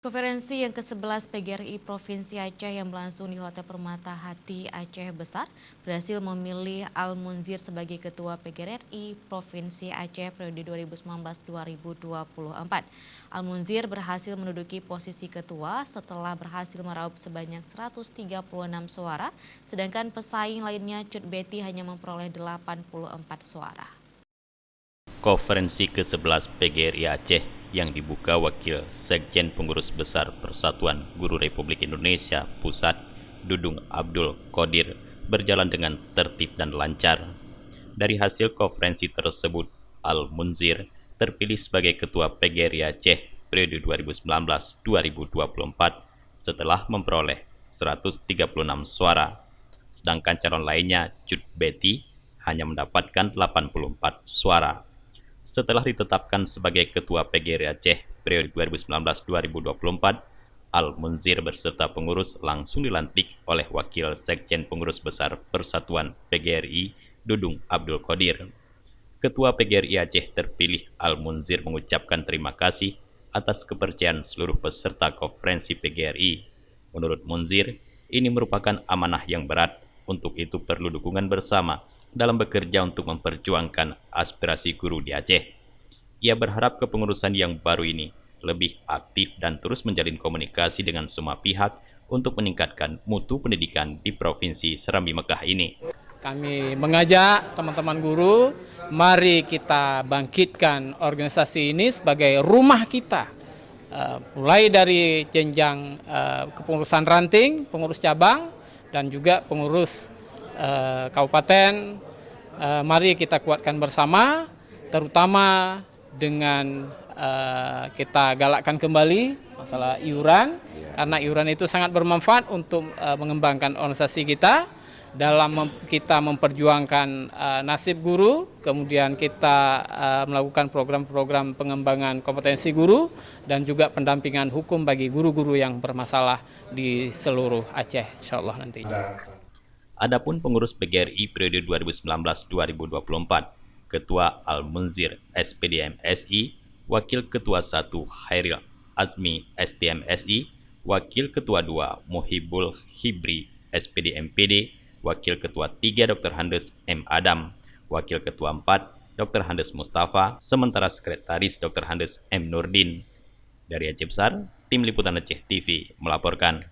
Konferensi yang ke-11 PGRI Provinsi Aceh yang berlangsung di Hotel Permata Hati Aceh Besar berhasil memilih Al-Munzir sebagai Ketua PGRI Provinsi Aceh periode 2019-2024. Al-Munzir berhasil menduduki posisi ketua setelah berhasil meraup sebanyak 136 suara, sedangkan pesaing lainnya Cut Beti hanya memperoleh 84 suara. Konferensi ke-11 PGRI Aceh yang dibuka Wakil Sekjen Pengurus Besar Persatuan Guru Republik Indonesia Pusat, Dudung Abdul Qodir, berjalan dengan tertib dan lancar. Dari hasil konferensi tersebut, Al-Munzir terpilih sebagai Ketua PGRI Aceh periode 2019-2024 setelah memperoleh 136 suara. Sedangkan calon lainnya, Cut Beti, hanya mendapatkan 84 suara. Setelah ditetapkan sebagai Ketua PGRI Aceh periode 2019-2024, Al-Munzir beserta pengurus langsung dilantik oleh Wakil Sekjen Pengurus Besar Persatuan PGRI, Dudung Abdul Qodir. Ketua PGRI Aceh terpilih Al-Munzir mengucapkan terima kasih atas kepercayaan seluruh peserta konferensi PGRI. Menurut Munzir, ini merupakan amanah yang berat, untuk itu perlu dukungan bersama dalam bekerja untuk memperjuangkan aspirasi guru di Aceh. Ia berharap kepengurusan yang baru ini lebih aktif dan terus menjalin komunikasi dengan semua pihak untuk meningkatkan mutu pendidikan di Provinsi Serambi Mekah ini. Kami mengajak teman-teman guru, mari kita bangkitkan organisasi ini sebagai rumah kita. Mulai dari jenjang kepengurusan ranting, pengurus cabang, dan juga pengurus kabupaten. Mari kita kuatkan bersama, terutama dengan kita galakkan kembali masalah iuran, karena iuran itu sangat bermanfaat untuk mengembangkan organisasi kita dalam kita memperjuangkan nasib guru, kemudian kita melakukan program-program pengembangan kompetensi guru dan juga pendampingan hukum bagi guru-guru yang bermasalah di seluruh Aceh, insyaallah nantinya. Adapun pengurus PGRI periode 2019-2024, Ketua Al-Munzir SPDM SI, Wakil Ketua 1 Khairil Azmi STM SI, Wakil Ketua 2 Muhibul Hibri SPD MPD, Wakil Ketua 3 Dr. Handes M. Adam, Wakil Ketua 4 Dr. Handes Mustafa, sementara Sekretaris Dr. Handes M. Nurdin. Dari Aceh Besar, Tim Liputan Aceh TV melaporkan.